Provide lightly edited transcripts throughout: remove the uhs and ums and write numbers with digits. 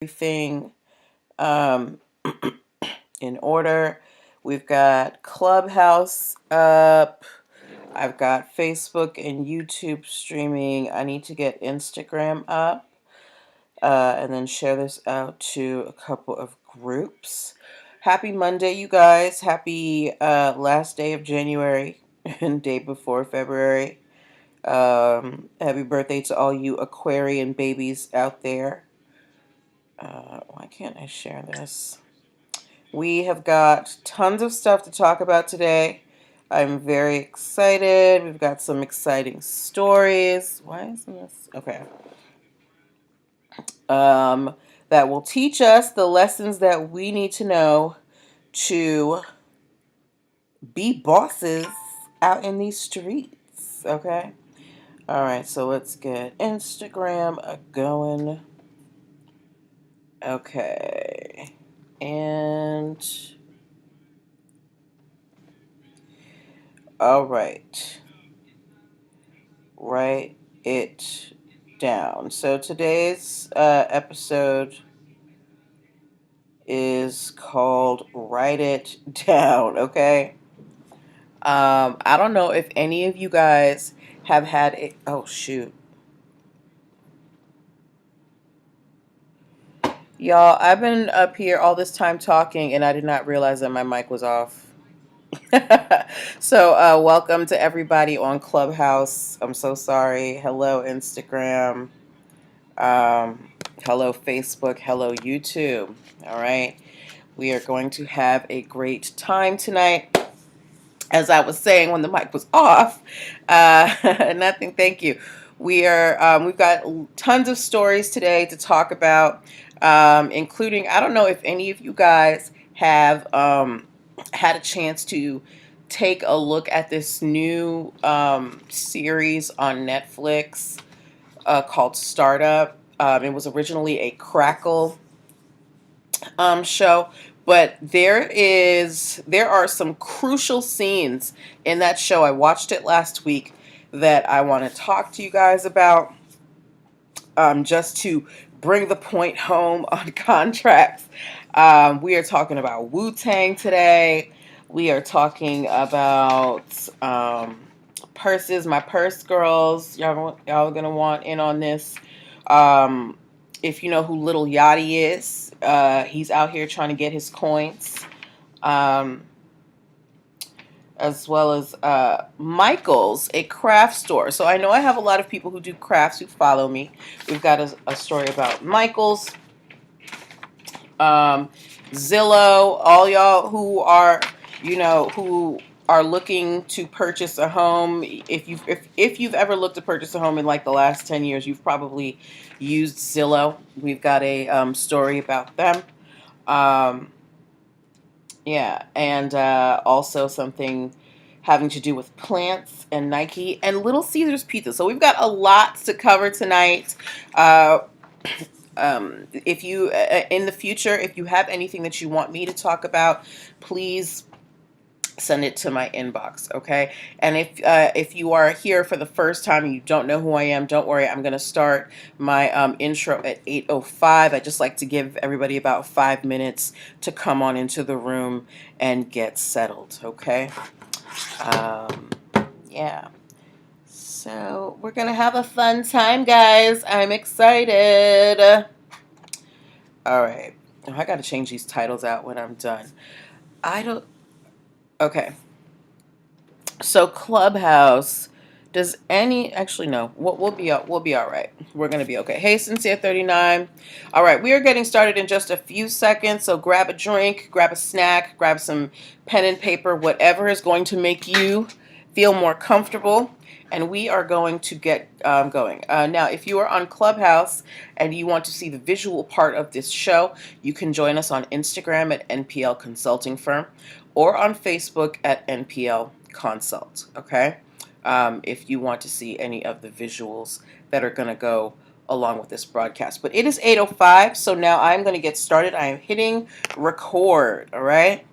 everything um, in order. We've got Clubhouse up. I've got Facebook and YouTube streaming. I need to get Instagram up and then share this out to a couple of groups. Happy Monday, you guys. Happy last day of January and day before February. Happy birthday to all you Aquarian babies out there. Why can't I share this? We have got tons of stuff to talk about today. I'm very excited. We've got some exciting stories. Why isn't this? Okay. That will teach us the lessons that we need to know to be bosses out in these streets. Okay. All right. So let's get Instagram going. Okay. And all right. Write it down. So today's episode is called Write It Down, okay? I don't know if any of you guys have had a... Oh, shoot. Y'all, I've been up here all this time talking, and I did not realize that my mic was off. So, welcome to everybody on Clubhouse. I'm so sorry. Hello, Instagram. Hello, Facebook. Hello, YouTube. All right. We are going to have a great time tonight. As I was saying when the mic was off, nothing. Thank you. We've got tons of stories today to talk about, including, I don't know if any of you guys have had a chance to take a look at this new series on Netflix called Startup. It was originally a Crackle show, but there are some crucial scenes in that show. I watched it last week that I want to talk to you guys about, just to bring the point home on contracts. We are talking about Wu-Tang today. We are talking about purses, my purse girls. Y'all are gonna want in on this. If you know who Little Yachty is, he's out here trying to get his coins. As well as Michael's, a craft store. So I know I have a lot of people who do crafts who follow me. We've got a story about Michael's. Zillow, all y'all who are, who are looking to purchase a home. If you've ever looked to purchase a home in like the last 10 years, you've probably used Zillow. We've got a story about them. Yeah, and also something having to do with plants and Nike and Little Caesars Pizza. So we've got a lot to cover tonight. If you, in the future, if you have anything that you want me to talk about, please send it to my inbox, okay? And if you are here for the first time and you don't know who I am, don't worry. I'm going to start my intro at 8:05. I just like to give everybody about 5 minutes to come on into the room and get settled, okay? Yeah. So we're going to have a fun time, guys. I'm excited. All right. Oh, I got to change these titles out when I'm done. Okay. So Clubhouse, actually no, we'll be all right. We're gonna be okay. Hey, Sincere 39. All right, we are getting started in just a few seconds. So grab a drink, grab a snack, grab some pen and paper, whatever is going to make you feel more comfortable. And we are going to get going. Now, if you are on Clubhouse and you want to see the visual part of this show, you can join us on Instagram at NPL Consulting Firm or on Facebook at NPL Consult, okay? If you want to see any of the visuals that are going to go along with this broadcast. But it is 8:05, so now I'm going to get started. I am hitting record, all right?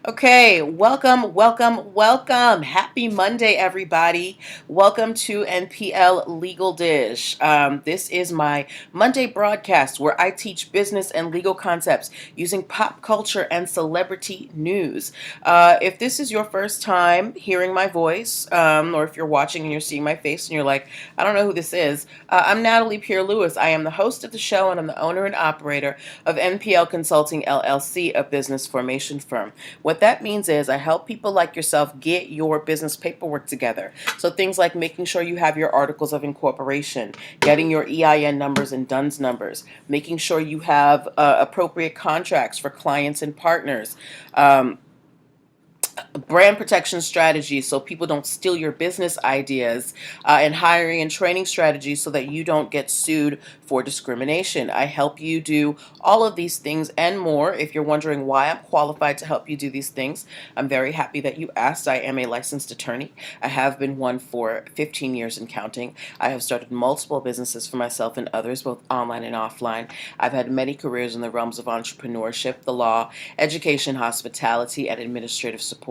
Okay, welcome, welcome, welcome. Happy Monday, everybody. Welcome to NPL Legal Dish. This is my Monday broadcast where I teach business and legal concepts using pop culture and celebrity news. If this is your first time hearing my voice, or if you're watching and you're seeing my face and you're like, I don't know who this is, I'm Natalie Pierre-Lewis. I am the host of the show and I'm the owner and operator of NPL Consulting LLC, a business formation firm. What that means is I help people like yourself get your business paperwork together. So things like making sure you have your articles of incorporation, getting your EIN numbers and DUNS numbers, making sure you have appropriate contracts for clients and partners. Brand protection strategies so people don't steal your business ideas, and hiring and training strategies so that you don't get sued for discrimination. I help you do all of these things and more. If you're wondering why I'm qualified to help you do these things, I'm very happy that you asked. I am a licensed attorney. I have been one for 15 years and counting. I have started multiple businesses for myself and others, both online and offline. I've had many careers in the realms of entrepreneurship, the law, education, hospitality, and administrative support.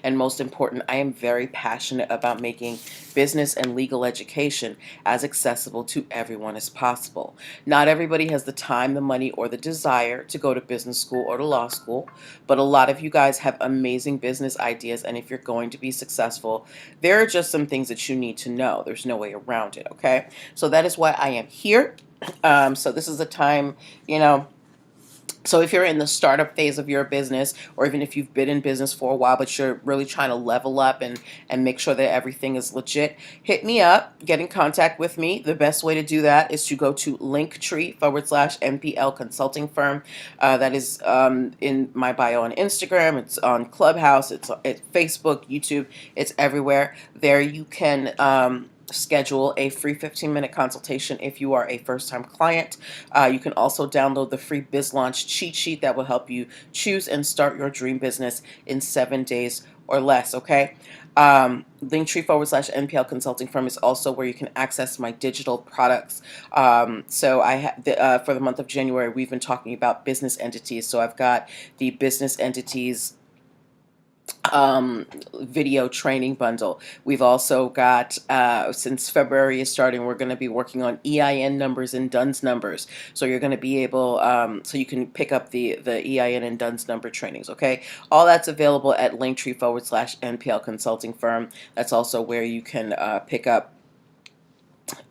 And most important, I am very passionate about making business and legal education as accessible to everyone as possible. Not everybody has the time, the money, or the desire to go to business school or to law school, but a lot of you guys have amazing business ideas, and if you're going to be successful, there are just some things that you need to know. There's no way around it, okay? So that is why I am here. So this is a time, you know, so if you're in the startup phase of your business, or even if you've been in business for a while, but you're really trying to level up and make sure that everything is legit, hit me up, get in contact with me. The best way to do that is to go to linktr.ee/NPL Consulting Firm. That is in my bio on Instagram. It's on Clubhouse. It's Facebook, YouTube. It's everywhere. There you can schedule a free 15-minute consultation if you are a first-time client. You can also download the free Biz Launch cheat sheet that will help you choose and start your dream business in 7 days or less, okay? Linktree/NPL Consulting Firm is also where you can access my digital products. So for the month of January, we've been talking about business entities. So I've got the business entities video training bundle. We've also got, since February is starting, we're going to be working on EIN numbers and DUNS numbers. So you're going to be able, so you can pick up the EIN and DUNS number trainings, okay? All that's available at linktree/NPL Consulting Firm. That's also where you can pick up,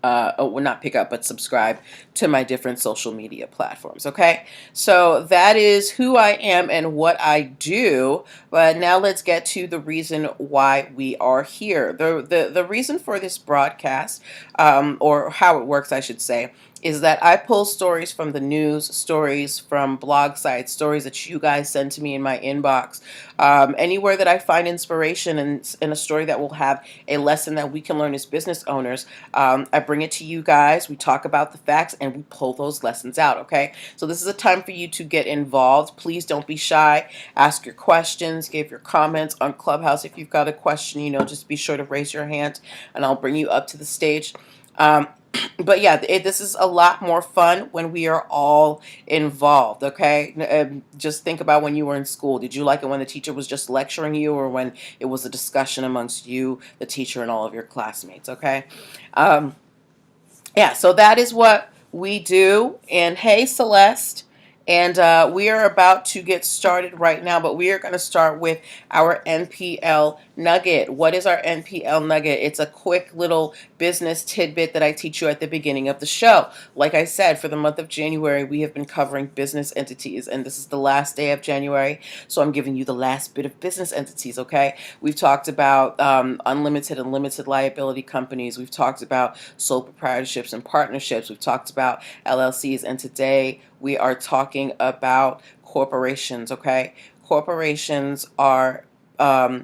well, not pick up, but subscribe to my different social media platforms, okay? So that is who I am and what I do, but now let's get to the reason why we are here. The reason for this broadcast, or how it works, I should say, is that I pull stories from the news, stories from blog sites, stories that you guys send to me in my inbox, anywhere that I find inspiration and in a story that will have a lesson that we can learn as business owners. I bring it to you guys, we talk about the facts, and we pull those lessons out, okay? So this is a time for you to get involved. Please don't be shy. Ask your questions, give your comments on Clubhouse. If you've got a question, you know, just be sure to raise your hand and I'll bring you up to the stage. But yeah, this is a lot more fun when we are all involved, okay? Just think about when you were in school. Did you like it when the teacher was just lecturing you, or when it was a discussion amongst you, the teacher, and all of your classmates, okay? Yeah, so that is what we do. And hey, Celeste. And we are about to get started right now, but we are going to start with our NPL Nugget. What is our NPL Nugget? It's a quick little business tidbit that I teach you at the beginning of the show. Like I said, for the month of January, we have been covering business entities, and this is the last day of January, so I'm giving you the last bit of business entities, okay? We've talked about unlimited and limited liability companies. We've talked about sole proprietorships and partnerships. We've talked about LLCs, and today we are talking about corporations, okay? Corporations are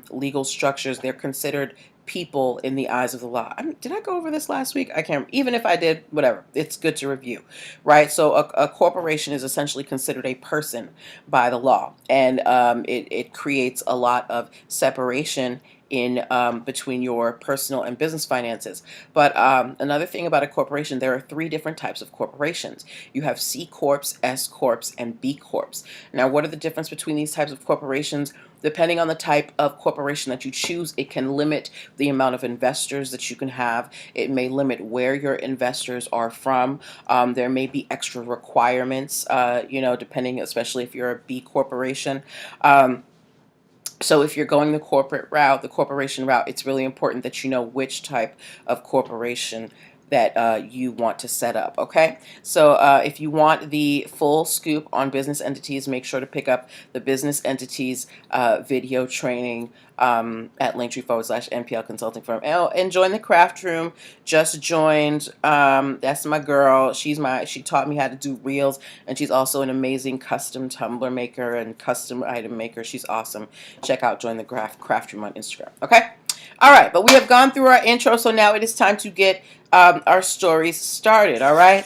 legal structures. They're considered people in the eyes of the law. Did I go over this last week? I can't. Even if I did, whatever. It's good to review, right? So a corporation is essentially considered a person by the law, and it creates a lot of separation in between your personal and business finances. But another thing about a corporation, there are 3 different types of corporations. You have C Corps, S Corps, and B Corps. Now, what are the difference between these types of corporations? Depending on the type of corporation that you choose, it can limit the amount of investors that you can have. It may limit where your investors are from. There may be extra requirements, depending, especially if you're a B corporation. So if you're going the corporate route, the corporation route, it's really important that you know which type of corporation that you want to set up. Okay, so if you want the full scoop on business entities, make sure to pick up the business entities video training at linktree/NPL Consulting Firm. And join the craft room. Just joined. That's my girl. She taught me how to do reels, and she's also an amazing custom tumbler maker and custom item maker. She's awesome. Check out Join the Craft Room on Instagram. Okay. All right, but we have gone through our intro, so now it is time to get our stories started. All right.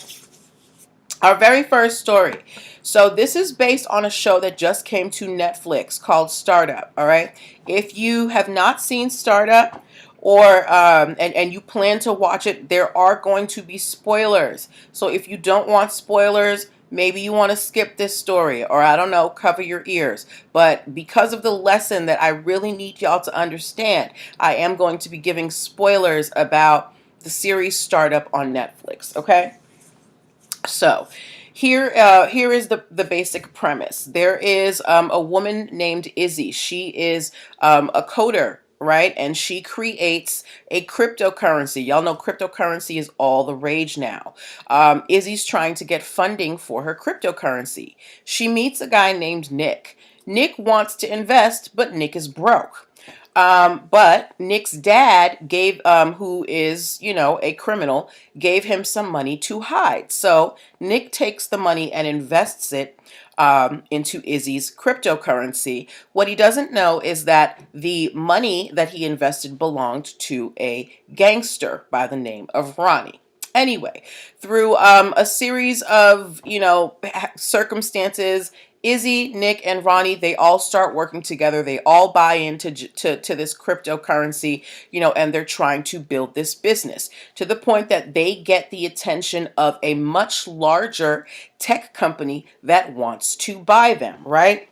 Our very first story. So this is based on a show that just came to Netflix called Startup. All right. If you have not seen Startup, or and you plan to watch it, there are going to be spoilers. So if you don't want spoilers, maybe you want to skip this story, or I don't know, cover your ears. But because of the lesson that I really need y'all to understand, I am going to be giving spoilers about the series Startup on Netflix. Okay. So here is the basic premise. There is a woman named Izzy. She is a coder, right? And she creates a cryptocurrency. Y'all know cryptocurrency is all the rage now. Izzy's trying to get funding for her cryptocurrency. She meets a guy named Nick. Nick wants to invest, but Nick is broke. But Nick's dad gave, who is, a criminal, gave him some money to hide. So Nick takes the money and invests it into Izzy's cryptocurrency. What he doesn't know is that the money that he invested belonged to a gangster by the name of Ronnie. Anyway, through a series of, circumstances, Izzy, Nick, and Ronnie, they all start working together. They all buy into to this cryptocurrency, and they're trying to build this business to the point that they get the attention of a much larger tech company that wants to buy them, right?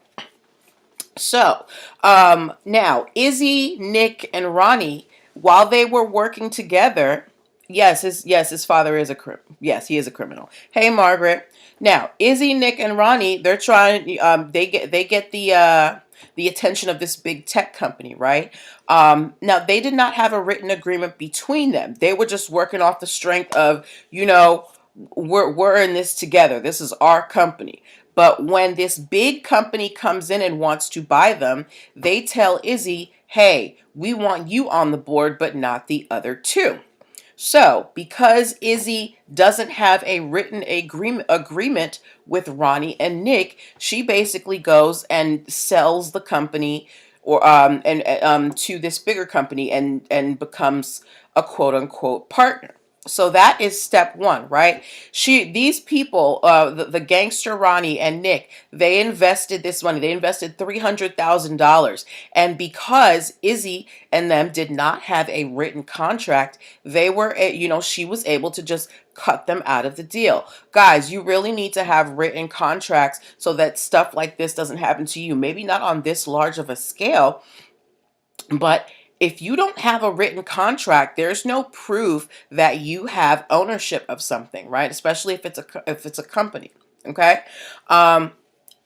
So now Izzy, Nick, and Ronnie, while they were working together, yes, his father is he is a criminal. Hey, Margaret. Now Izzy, Nick, and Ronnie, they're trying. They get the attention of this big tech company, right? Now they did not have a written agreement between them. They were just working off the strength of, we're in this together. This is our company. But when this big company comes in and wants to buy them, they tell Izzy, hey, we want you on the board, but not the other two. So because Izzy doesn't have a written agreement with Ronnie and Nick, she basically goes and sells the company or to this bigger company and becomes a quote unquote partner. So that is step one, right? These people, the gangster Ronnie and Nick, they invested this money. They invested $300,000. And because Izzy and them did not have a written contract, they were, she was able to just cut them out of the deal. Guys, you really need to have written contracts so that stuff like this doesn't happen to you. Maybe not on this large of a scale, but if you don't have a written contract, there's no proof that you have ownership of something, right? Especially if it's a company, okay?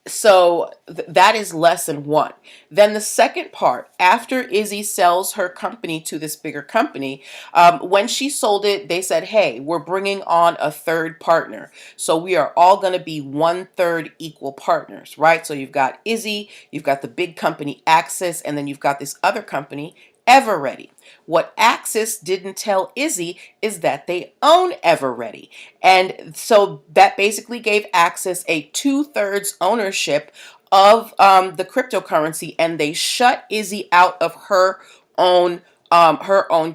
So that is lesson one. Then the second part, after Izzy sells her company to this bigger company, when she sold it, they said, hey, we're bringing on a third partner. So we are all going to be 1/3 equal partners, right? So you've got Izzy, you've got the big company Axis, and then you've got this other company, Everready. What Axis didn't tell Izzy is that they own Everready. And so that basically gave Axis a 2/3 ownership of the cryptocurrency, and they shut Izzy out of her own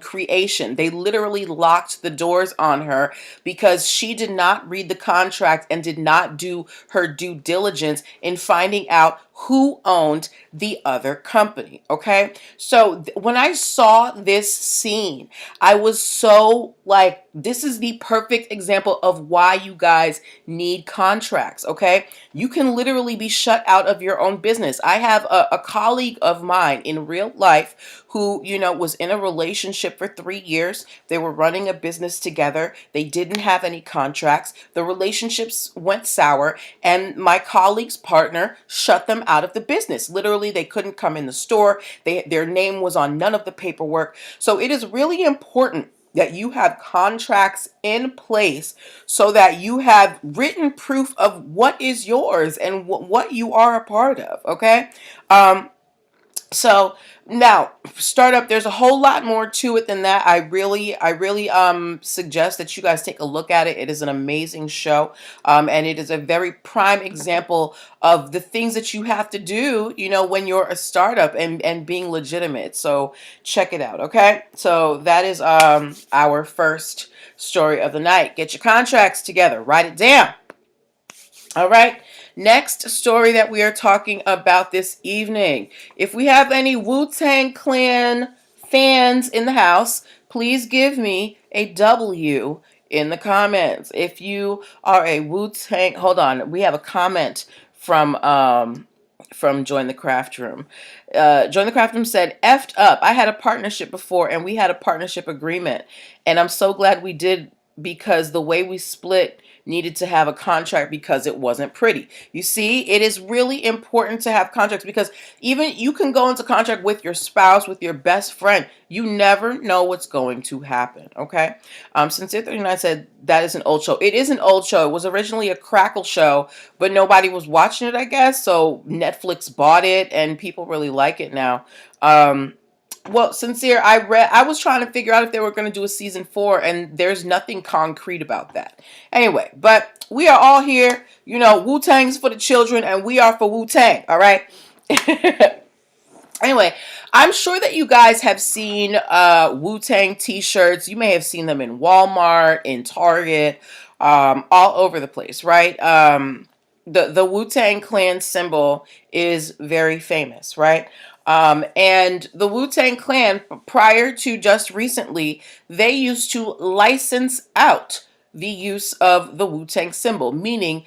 creation. They literally locked the doors on her because she did not read the contract and did not do her due diligence in finding out who owned the other company. Okay. So when I saw this scene, I was so like, this is the perfect example of why you guys need contracts. Okay. You can literally be shut out of your own business. I have a colleague of mine in real life who, was in a relationship for 3 years. They were running a business together. They didn't have any contracts. The relationships went sour, and my colleague's partner shut them out of the business. Literally, they couldn't come in the store. Their name was on none of the paperwork. So it is really important that you have contracts in place so that you have written proof of what is yours and what you are a part of. Okay. So now, startup, there's a whole lot more to it than that. I really suggest that you guys take a look at it. It is an amazing show. And it is a very prime example of the things that you have to do, when you're a startup and being legitimate. So check it out. Okay. So that is our first story of the night. Get your contracts together, write it down. All right. Next story that we are talking about this evening. If we have any Wu-Tang Clan fans in the house, please give me a W in the comments. If you are a Wu-Tang, hold on. We have a comment from Join the Craft Room. Join the Craft Room said, "Effed up. I had a partnership before and we had a partnership agreement. And I'm so glad we did because the way we split needed to have a contract because it wasn't pretty." You see, it is really important to have contracts because even you can go into contract with your spouse, with your best friend. You never know what's going to happen. Okay. Sincere 39 said that is an old show. It is an old show. It was originally a Crackle show, but nobody was watching it, I guess. So Netflix bought it and people really like it now. Well, Sincere, I was trying to figure out if they were going to do a season 4, and there's nothing concrete about that. Anyway, but we are all here. Wu-Tang's for the children, and we are for Wu-Tang, all right? Anyway, I'm sure that you guys have seen Wu-Tang t-shirts. You may have seen them in Walmart, in Target, all over the place, right? The Wu-Tang Clan symbol is very famous, right? And the Wu-Tang Clan, prior to just recently, they used to license out the use of the Wu-Tang symbol, meaning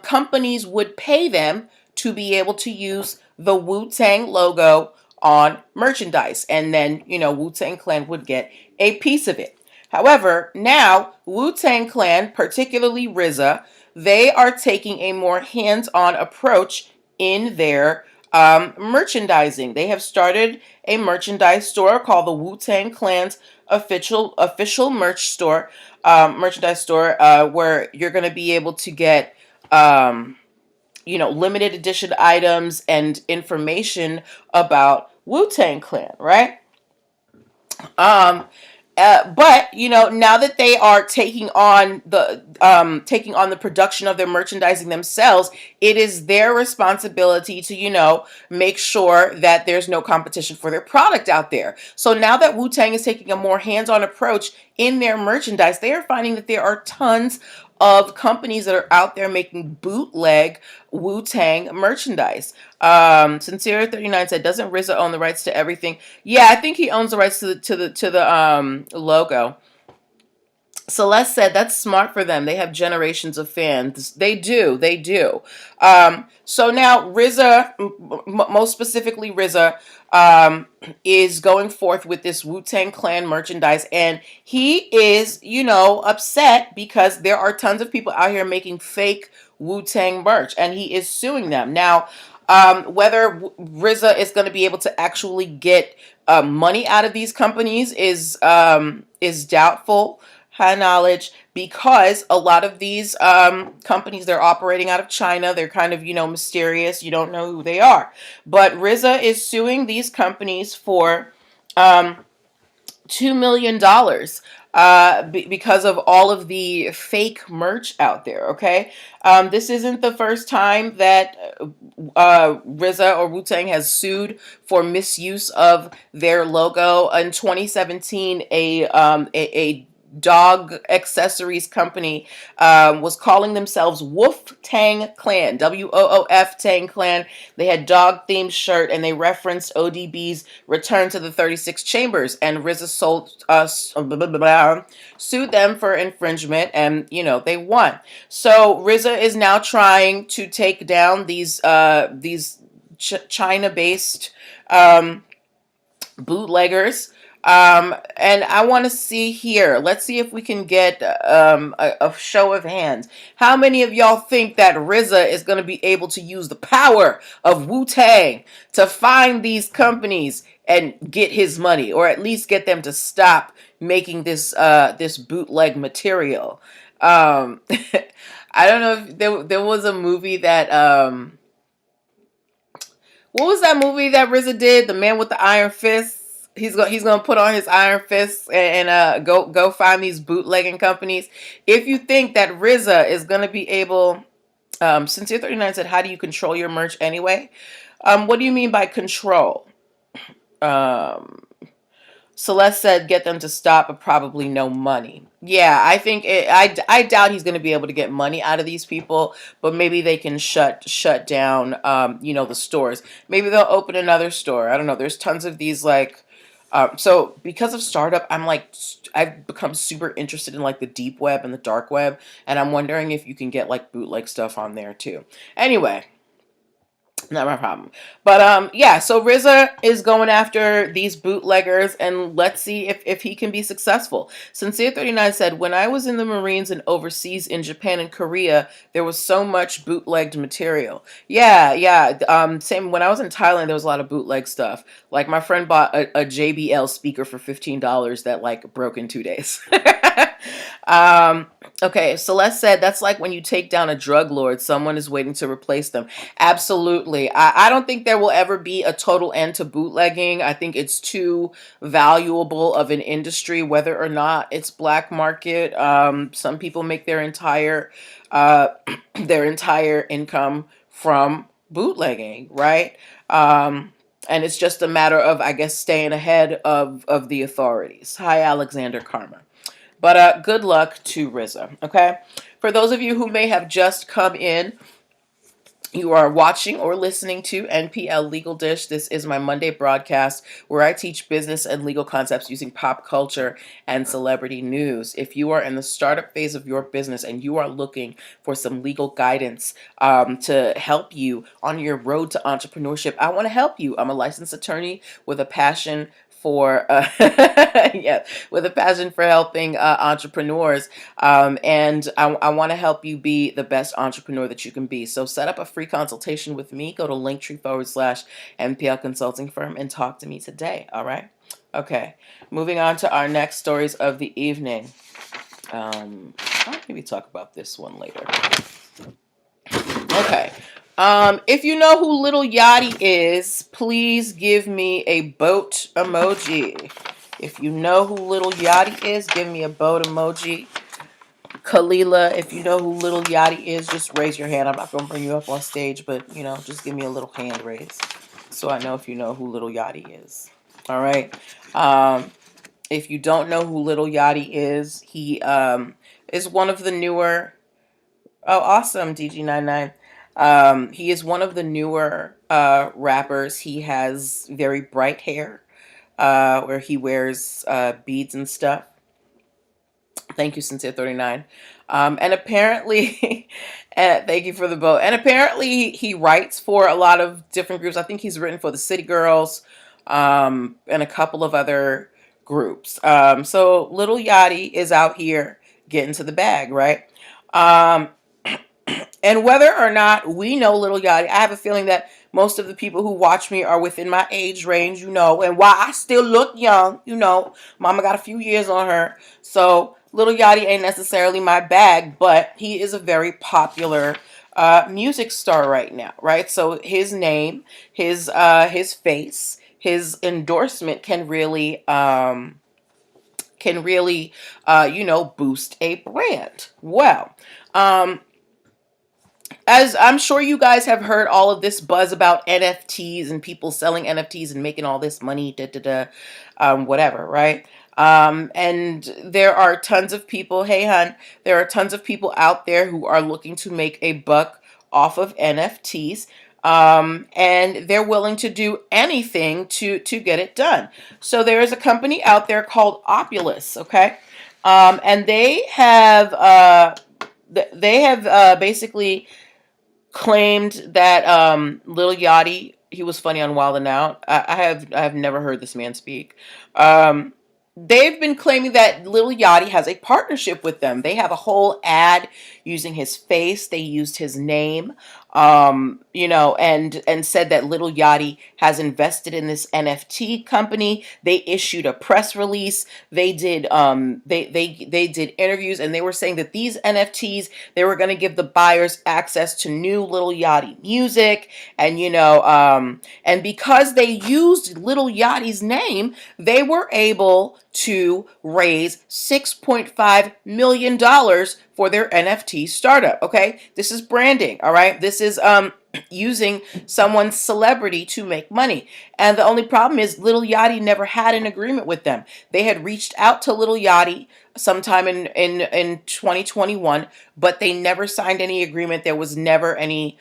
companies would pay them to be able to use the Wu-Tang logo on merchandise. And then, Wu-Tang Clan would get a piece of it. However, now Wu-Tang Clan, particularly RZA, they are taking a more hands-on approach in their merchandising. They have started a merchandise store called the Wu-Tang Clan's official merch store, merchandise store, where you're going to be able to get limited edition items and information about Wu-Tang Clan, right? But now that they are taking on the production of their merchandising themselves, it is their responsibility to make sure that there's no competition for their product out there. So now that Wu-Tang is taking a more hands-on approach in their merchandise, they are finding that there are tons of companies that are out there making bootleg Wu-Tang merchandise. Sincere 39 said, "Doesn't RZA own the rights to everything?" Yeah, I think he owns the rights to the logo. Celeste said, "That's smart for them. They have generations of fans." They do. They do. So now RZA, most specifically RZA, is going forth with this Wu-Tang Clan merchandise. And he is, upset because there are tons of people out here making fake Wu-Tang merch. And he is suing them. Now, whether RZA is going to be able to actually get money out of these companies is doubtful. High knowledge, because a lot of these companies, they're operating out of China. They're kind of, mysterious. You don't know who they are. But RZA is suing these companies for $2 million because of all of the fake merch out there, okay? This isn't the first time that RZA or Wu-Tang has sued for misuse of their logo. In 2017, a dog accessories company was calling themselves Woof Tang Clan, WOOF Tang Clan. They had dog themed shirt and they referenced ODB's return to the 36 chambers. And RZA sued them for infringement, and they won. So RZA is now trying to take down these China-based bootleggers. And I want to see here. Let's see if we can get a show of hands. How many of y'all think that RZA is going to be able to use the power of Wu-Tang to find these companies and get his money, or at least get them to stop making this bootleg material? I don't know if there was a movie that what was that movie that RZA did? The Man with the Iron Fists. He's gonna put on his iron fists and go find these bootlegging companies. If you think that RZA is gonna be able, Sincere 39 said, "How do you control your merch anyway?" What do you mean by control? Celeste said, "Get them to stop, but probably no money." Yeah, I think I doubt he's going to be able to get money out of these people, but maybe they can shut down, the stores. Maybe they'll open another store. I don't know. There's tons of these so because of startup, I've become super interested in like the deep web and the dark web, and I'm wondering if you can get like bootleg stuff on there too. Anyway. Not my problem. But yeah, so RZA is going after these bootleggers, and let's see if he can be successful. Sincere 39 said, "When I was in the Marines and overseas in Japan and Korea, there was so much bootlegged material." Yeah. Same when I was in Thailand, there was a lot of bootleg stuff. Like my friend bought a JBL speaker for $15 that like broke in 2 days. Okay, Celeste said, "That's like when you take down a drug lord, someone is waiting to replace them." Absolutely. I don't think there will ever be a total end to bootlegging. I think it's too valuable of an industry, whether or not it's black market. Some people make their entire their entire income from bootlegging, right? And it's just a matter of, I guess, staying ahead of the authorities. Hi, Alexander Karma. But good luck to RZA, okay? For those of you who may have just come in, you are watching or listening to NPL Legal Dish. This is my Monday broadcast where I teach business and legal concepts using pop culture and celebrity news. If you are in the startup phase of your business and you are looking for some legal guidance to help you on your road to entrepreneurship, I want to help you. I'm a licensed attorney with a passion for with a passion for helping entrepreneurs, and I want to help you be the best entrepreneur that you can be. So set up a free consultation with me. Go to linktr.ee/NPL Consulting Firm and talk to me today. All right. Okay. Moving on to our next stories of the evening. I'll maybe talk about this one later. Okay. If you know who Little Yachty is, please give me a boat emoji. If you know who Little Yachty is, give me a boat emoji. Kalila, if you know who Little Yachty is, just raise your hand. I'm not going to bring you up on stage, but, just give me a little hand raise so I know if you know who Little Yachty is. All right. If you don't know who Little Yachty is, he is one of the newer... Oh, awesome, DG99. He is one of the newer rappers. He has very bright hair, where he wears beads and stuff. Thank you, Sincere 39. And apparently, thank you for the vote. And apparently, he writes for a lot of different groups. I think he's written for the City Girls and a couple of other groups. So Little Yachty is out here getting to the bag, right? And whether or not we know Little Yachty, I have a feeling that most of the people who watch me are within my age range, and while I still look young, Mama got a few years on her. So Little Yachty ain't necessarily my bag, but he is a very popular music star right now, right? So his name, his face, his endorsement can really boost a brand. Well, as I'm sure you guys have heard all of this buzz about NFTs and people selling NFTs and making all this money, whatever, right? And there are tons of people, hey hun, there are tons of people out there who are looking to make a buck off of NFTs. And they're willing to do anything to get it done. So there is a company out there called Opulus, okay? And they have basically claimed that Lil Yachty, he was funny on Wild and Out. I have never heard this man speak. Um, they've been claiming that Lil Yachty has a partnership with them. They have a whole ad using his face. They used his name, and said that Lil Yachty has invested in this NFT company. They issued a press release. They did interviews, and they were saying that these NFTs, they were going to give the buyers access to new Lil Yachty music, and because they used Lil Yachty's name, they were able to raise $6.5 million for their NFT startup. Okay, this is branding. All right, this is using someone's celebrity to make money. And the only problem is Lil Yachty never had an agreement with them. They had reached out to Lil Yachty sometime in 2021, but they never signed any agreement. There was never any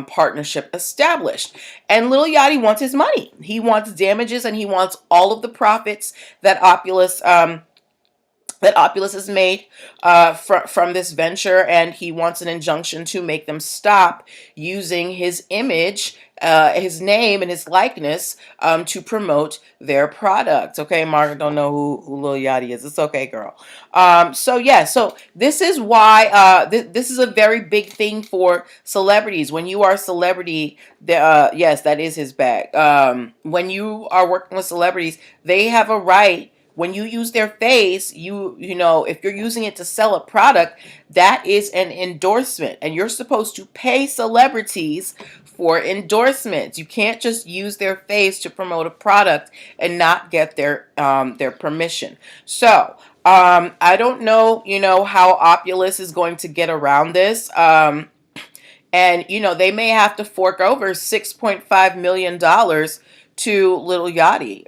partnership established. And Lil Yachty wants his money. He wants damages, and he wants all of the profits that Opulus has made from this venture, and he wants an injunction to make them stop using his image, his name, and his likeness to promote their product. Okay, Margaret don't know who Lil Yachty is. It's okay, girl. So this is why this is a very big thing for celebrities. When you are a celebrity, yes, that is his bag. When you are working with celebrities, they have a right. When you use their face, if you're using it to sell a product, that is an endorsement, and you're supposed to pay celebrities for endorsements. You can't just use their face to promote a product and not get their permission. So I don't know, how Opulus is going to get around this. And they may have to fork over $6.5 million to Lil Yachty.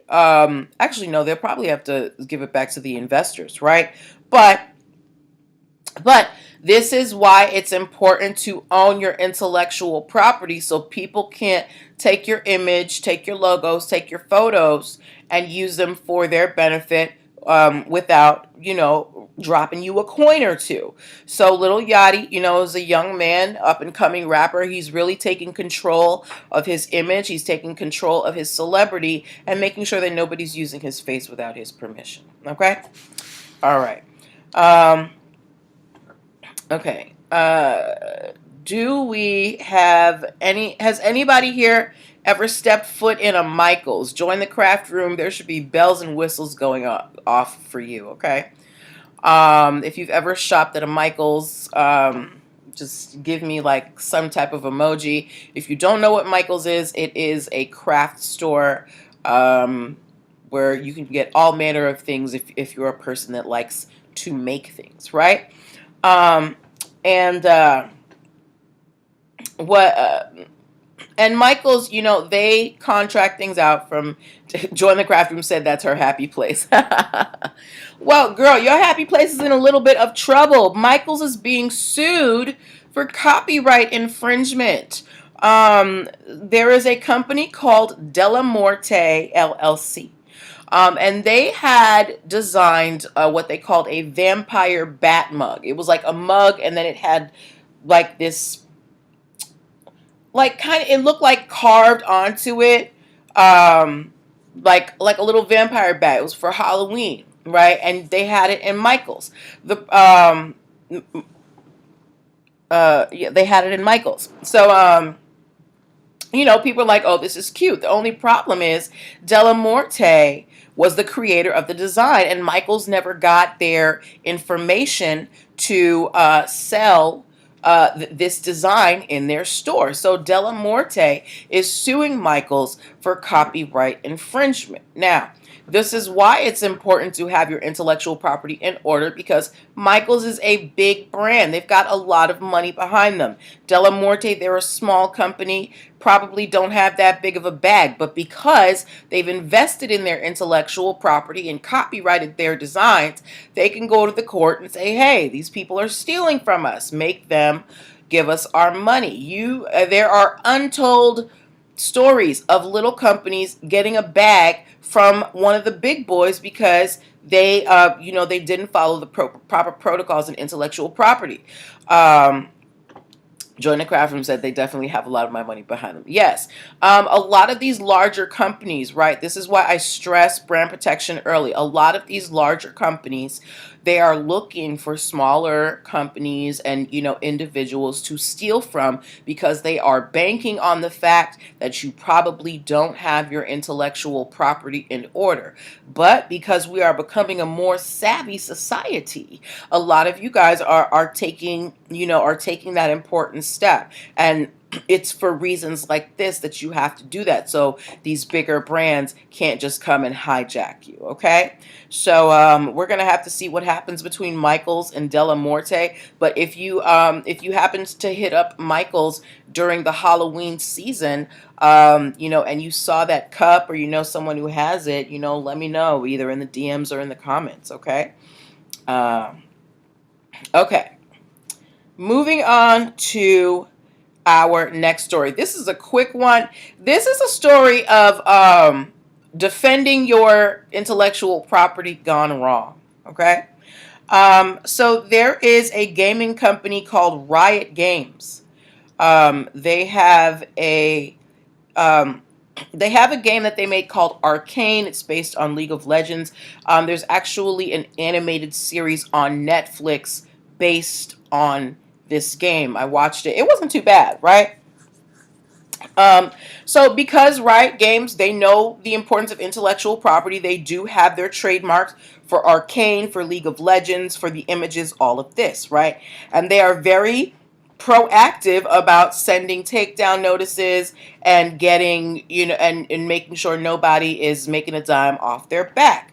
Actually, no, they'll probably have to give it back to the investors, right? But this is why it's important to own your intellectual property, so people can't take your image, take your logos, take your photos, and use them for their benefit without, dropping you a coin or two. So Lil Yachty, is a young man, up and coming rapper. He's really taking control of his image. He's taking control of his celebrity and making sure that nobody's using his face without his permission. Okay? All right. Okay. Has anybody here ever stepped foot in a Michael's? Join the craft room. There should be bells and whistles going off for you, okay? If you've ever shopped at a Michael's, just give me like some type of emoji. If you don't know what Michael's is, it is a craft store where you can get all manner of things if you're a person that likes to make things, right? And Michael's, they contract things out from Join the Craft Room said that's her happy place. Well, girl, your happy place is in a little bit of trouble. Michael's is being sued for copyright infringement. There is a company called Delamorte LLC. And they had designed what they called a vampire bat mug. It was like a mug, and then it had like this, it looked like carved onto it, like a little vampire bat. It was for Halloween, right? And they had it in Michael's. They had it in Michael's. So people are like, oh, this is cute. The only problem is Delamorte was the creator of the design, and Michael's never got their information to sell this design in their store. So Delamorte is suing Michael's for copyright infringement. Now, This is why it's important to have your intellectual property in order, because Michaels is a big brand. They've got a lot of money behind them. Della Morte, they're a small company, probably don't have that big of a bag, but because they've invested in their intellectual property and copyrighted their designs, they can go to the court and say, hey, these people are stealing from us. Make them give us our money. There are untold stories of little companies getting a bag from one of the big boys because they didn't follow the proper protocols in intellectual property. Join the craft room said they definitely have a lot of my money behind them. Yes, a lot of these larger companies, right? This is why I stress brand protection early. A lot of these larger companies, they are looking for smaller companies and individuals to steal from, because they are banking on the fact that you probably don't have your intellectual property in order. But because we are becoming a more savvy society, a lot of you guys are taking that important step, and it's for reasons like this that you have to do that, so these bigger brands can't just come and hijack you. Okay, so we're gonna have to see what happens between Michaels and Della Morte. But if you happen to hit up Michaels during the Halloween season, and you saw that cup, or someone who has it, let me know either in the DMs or in the comments. Okay. Okay, moving on to our next story. This is a quick one. This is a story of defending your intellectual property gone wrong. Okay, so there is a gaming company called Riot Games. They have a game that they made called Arcane. It's based on League of Legends. There's actually an animated series on Netflix based on this game. I watched it. It wasn't too bad, right? So because Riot Games, they know the importance of intellectual property, they do have their trademarks for Arcane, for League of Legends, for the images, all of this, right? And they are very proactive about sending takedown notices and getting, and making sure nobody is making a dime off their back.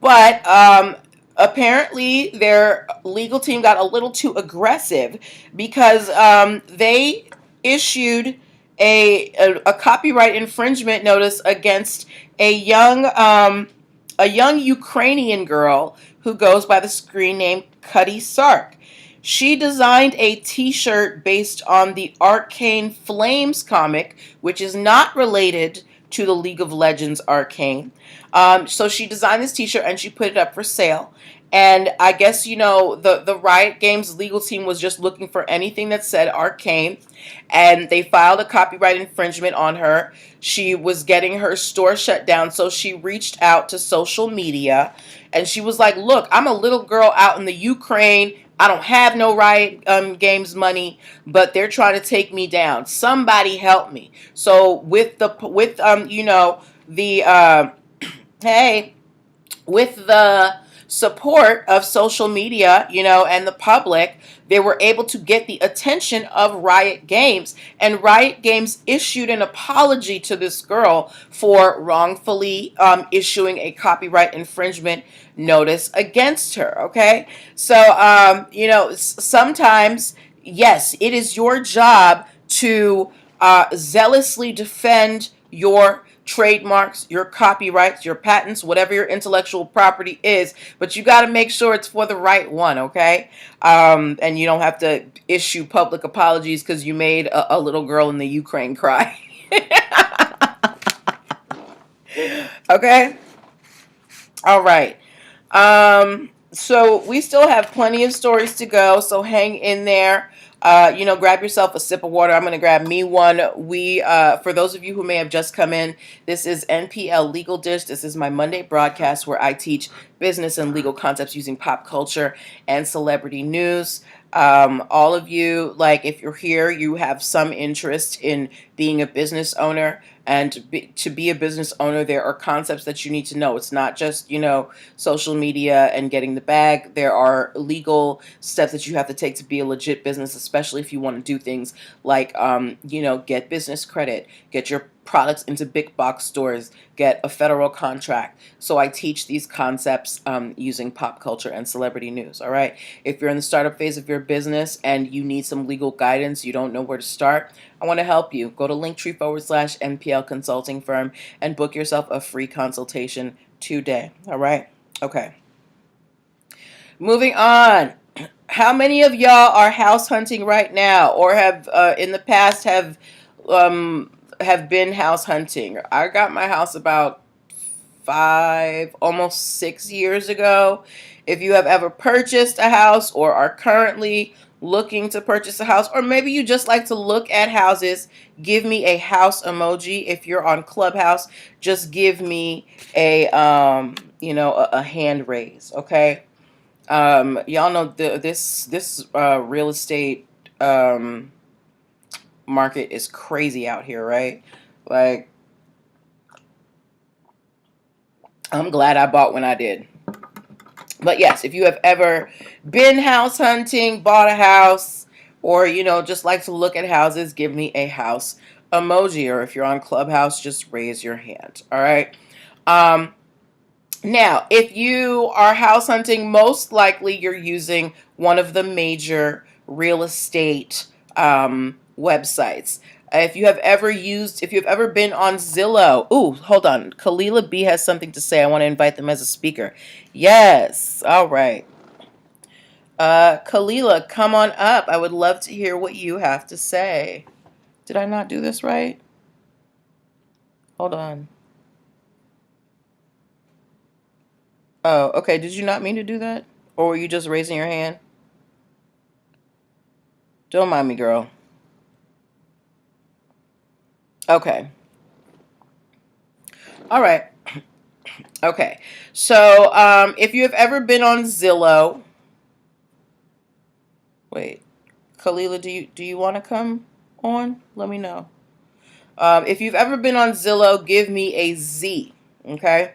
But apparently their legal team got a little too aggressive, because they issued a copyright infringement notice against a young Ukrainian girl who goes by the screen name Cuddy Sark. She designed a t-shirt based on the Arcane Flames comic, which is not related to the League of Legends Arcane. So she designed this t-shirt and she put it up for sale. And I guess, the Riot Games legal team was just looking for anything that said Arcane, and they filed a copyright infringement on her. She was getting her store shut down, so she reached out to social media, and she was like, look, I'm a little girl out in the Ukraine. I don't have no Riot Games money, but they're trying to take me down. Somebody help me. So with the hey, with the support of social media, and the public, they were able to get the attention of Riot Games, and Riot Games issued an apology to this girl for wrongfully issuing a copyright infringement notice against her. Okay, so sometimes, yes, it is your job to zealously defend your trademarks, your copyrights, your patents, whatever your intellectual property is, but you got to make sure it's for the right one. Okay, and you don't have to issue public apologies because you made a little girl in the Ukraine cry. Okay, all right. So we still have plenty of stories to go, so hang in there. Grab yourself a sip of water. I'm going to grab me one. For those of you who may have just come in, this is NPL Legal Dish. This is my Monday broadcast where I teach business and legal concepts using pop culture and celebrity news. All of you, like, if you're here, you have some interest in being a business owner. And to be a business owner, there are concepts that you need to know. It's not just, social media and getting the bag. There are legal steps that you have to take to be a legit business, especially if you want to do things like, get business credit, get your products into big box stores, get a federal contract. So I teach these concepts using pop culture and celebrity news. All right. If you're in the startup phase of your business and you need some legal guidance, you don't know where to start, I want to help you. Go to linktr.ee/NPL Consulting Firm and book yourself a free consultation today. All right. Okay. Moving on. How many of y'all are house hunting right now, or have in the past have been house hunting? I got my house about 5, almost 6 years ago. If you have ever purchased a house or are currently looking to purchase a house, or maybe you just like to look at houses, give me a house emoji. If you're on Clubhouse, just give me a hand raise, okay? Y'all know this real estate market is crazy out here, right? Like, I'm glad I bought when I did. But yes, if you have ever been house hunting, bought a house, or just like to look at houses, give me a house emoji. Or if you're on Clubhouse, just raise your hand. All right. Now, if you are house hunting, most likely you're using one of the major real estate websites. If you've ever been on Zillow, ooh, hold on. Kalila B has something to say. I want to invite them as a speaker. Yes. All right. Kalila, come on up. I would love to hear what you have to say. Did I not do this right? Hold on. Oh, okay. Did you not mean to do that? Or were you just raising your hand? Don't mind me, girl. Okay. All right. Okay. So, if you have ever been on Zillow, wait, Kalila, do you want to come on? Let me know. If you've ever been on Zillow, give me a Z. Okay.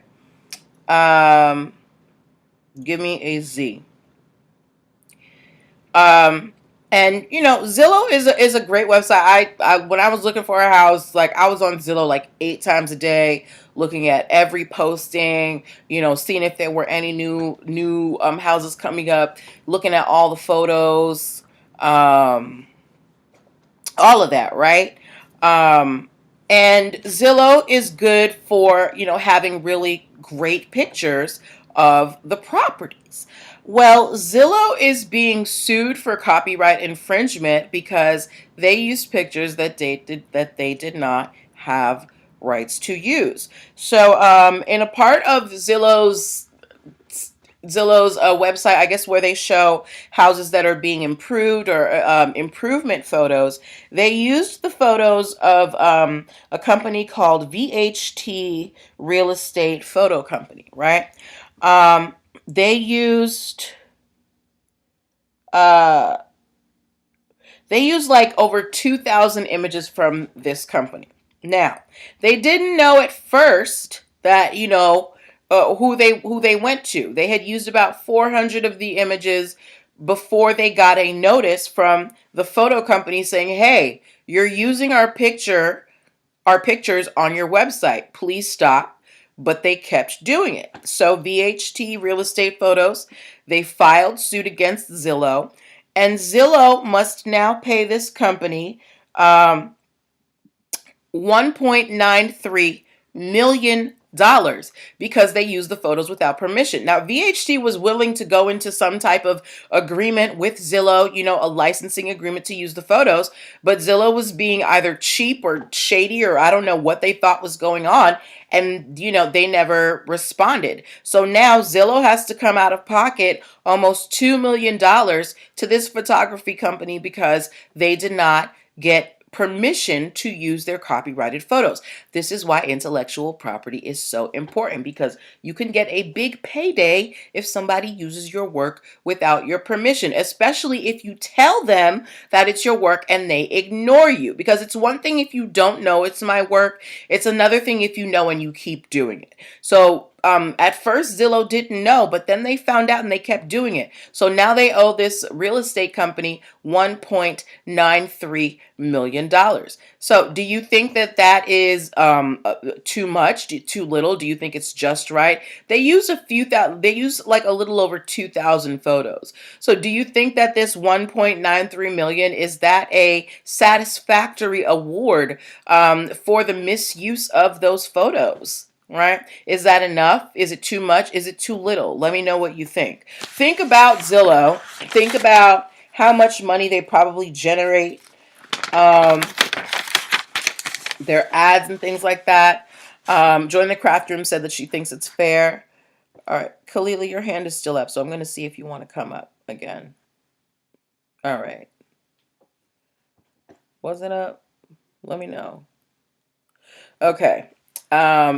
Give me a Z. And Zillow is a great website. I when I was looking for a house, like I was on Zillow like 8 times a day, looking at every posting, seeing if there were any new houses coming up, looking at all the photos, all of that, right? And Zillow is good for, having really great pictures of the properties. Well, Zillow is being sued for copyright infringement because they used pictures that they did not have rights to use. So, in a part of Zillow's website, I guess, where they show houses that are being improved or improvement photos, they used the photos of a company called VHT Real Estate Photo Company, right? They used uh, like over 2,000 images from this company. Now, they didn't know at first that, who they went to. They had used about 400 of the images before they got a notice from the photo company saying, "Hey, you're using our pictures on your website. Please stop." But they kept doing it. So VHT Real Estate Photos, they filed suit against Zillow, and Zillow must now pay this company $1.93 million because they used the photos without permission. Now, VHT was willing to go into some type of agreement with Zillow, a licensing agreement to use the photos, but Zillow was being either cheap or shady, or I don't know what they thought was going on, and they never responded. So now Zillow has to come out of pocket almost $2 million to this photography company because they did not get permission to use their copyrighted photos. This is why intellectual property is so important, because you can get a big payday if somebody uses your work without your permission, especially if you tell them that it's your work and they ignore you. Because it's one thing if you don't know it's my work, it's another thing if you know and you keep doing it. So at first Zillow didn't know, but then they found out and they kept doing it. So now they owe this real estate company $1.93 million. So do you think that that is too much, too little? Do you think it's just right? They use they use like a little over 2,000 photos. So do you think that this 1.93 million, is that a satisfactory award for the misuse of those photos? Right? Is that enough? Is it too much? Is it too little? Let me know what you think. Think about Zillow. Think about how much money they probably generate, their ads and things like that. Join the Craft Room said that she thinks it's fair. All right, Kalila, your hand is still up, so I'm going to see if you want to come up again. All right. Was it up? Let me know. Okay.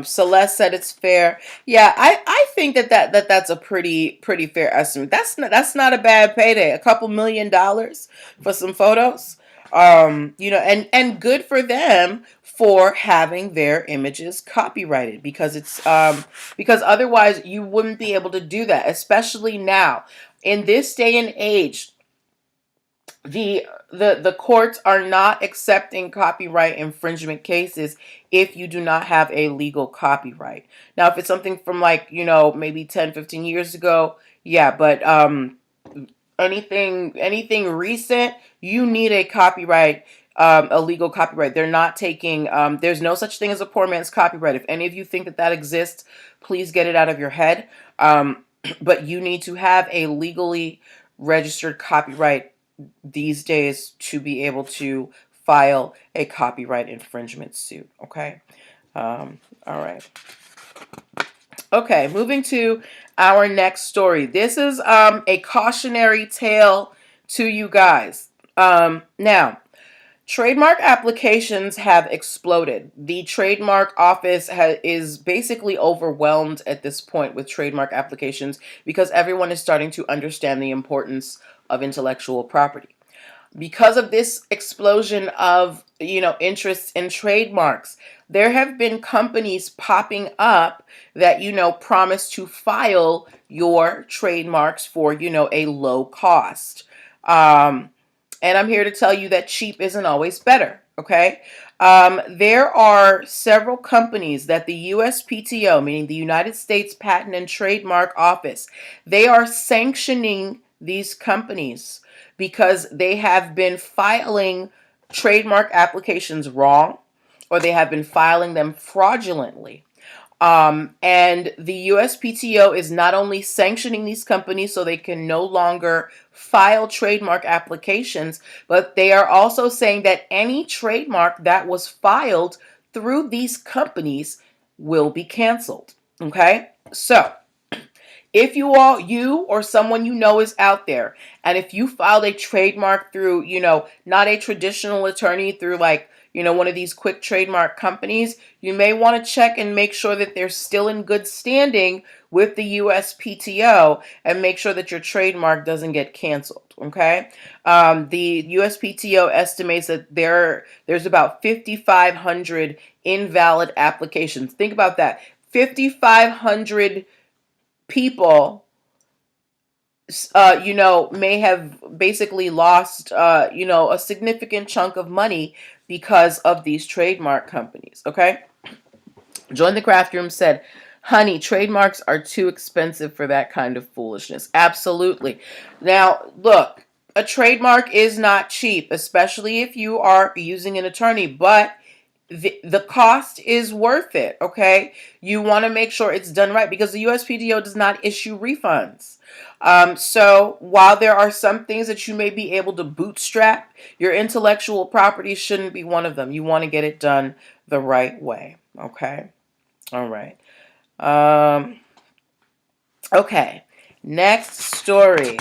Celeste said it's fair. Yeah, I think that's a pretty fair estimate. That's not a bad payday. A couple $1,000,000 for some photos. You know, and good for them for having their images copyrighted, because it's because otherwise you wouldn't be able to do that, especially now in this day and age. The courts are not accepting copyright infringement cases if you do not have a legal copyright. Now, if it's something from like, you know, maybe 10, 15 years ago, yeah, but anything recent, you need a copyright, a legal copyright. They're not taking, there's no such thing as a poor man's copyright. If any of you think that that exists, please get it out of your head. But you need to have a legally registered copyright these days to be able to file a copyright infringement suit. Okay. All right. Okay, moving to our next story. This is a cautionary tale to you guys. Now, trademark applications have exploded. The trademark office is basically overwhelmed at this point with trademark applications, because everyone is starting to understand the importance of intellectual property. Because of this explosion of, you know, interest in trademarks, there have been companies popping up that, you know, promise to file your trademarks for, you know, a low cost. And I'm here to tell you that cheap isn't always better. Okay. There are several companies that the USPTO, meaning the United States Patent and Trademark Office, they are sanctioning these companies because they have been filing trademark applications wrong, or they have been filing them fraudulently. And the USPTO is not only sanctioning these companies so they can no longer file trademark applications, but they are also saying that any trademark that was filed through these companies will be canceled. Okay? So, if you or someone you know is out there, and if you filed a trademark through, you know, not a traditional attorney, through like, you know, one of these quick trademark companies, you may want to check and make sure that they're still in good standing with the USPTO, and make sure that your trademark doesn't get canceled. Okay. The USPTO estimates that there's about 5,500 invalid applications. Think about that. 5,500 people, you know, may have basically lost, you know, a significant chunk of money because of these trademark companies. Okay. Join the Craft Room said, honey, trademarks are too expensive for that kind of foolishness. Absolutely. Now, look, a trademark is not cheap, especially if you are using an attorney, but the cost is worth it. Okay. You want to make sure it's done right, because the USPTO does not issue refunds. So while there are some things that you may be able to bootstrap, your intellectual property shouldn't be one of them. You want to get it done the right way. Okay. All right. Okay. Next story.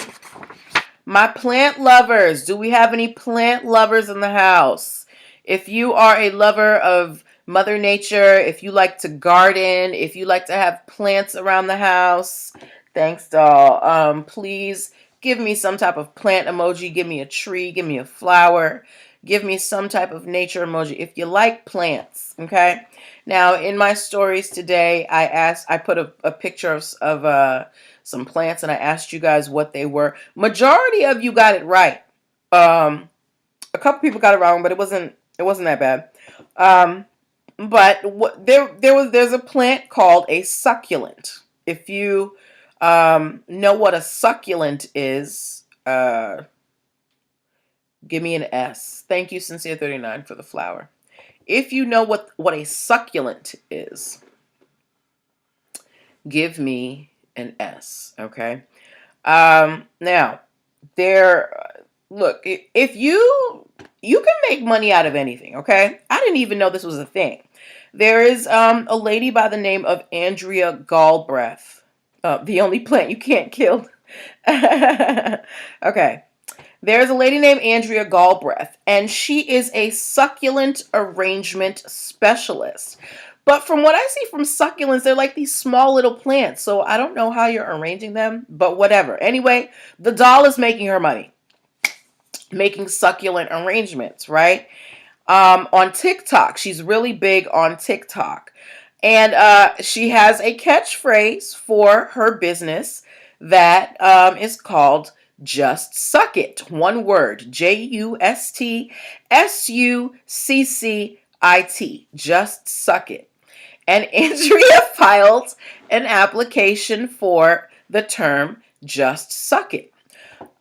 My plant lovers. Do we have any plant lovers in the house? If you are a lover of Mother Nature, if you like to garden, if you like to have plants around the house, thanks, doll. Please give me some type of plant emoji. Give me a tree. Give me a flower. Give me some type of nature emoji if you like plants. Okay. Now, in my stories today, I put a picture of some plants, and I asked you guys what they were. Majority of you got it right. A couple people got it wrong, but it wasn't that bad. But there's a plant called a succulent. If you know what a succulent is, give me an S. Thank you, Sincere39, for the flower. If you know what a succulent is, give me an S. Okay. Now, look, if you can make money out of anything. Okay. I didn't even know this was a thing. There is a lady by the name of Andrea Galbraith. The only plant you can't kill. Okay. There's a lady named Andrea Galbraith, and she is a succulent arrangement specialist. But from what I see from succulents, they're like these small little plants. So I don't know how you're arranging them, but whatever. Anyway, the doll is making her money, making succulent arrangements, right? On TikTok. She's really big on TikTok. And she has a catchphrase for her business that is called Just Suck It. One word. JUSTSUCCIT. Just Suck It. And Andrea filed an application for the term Just Suck It.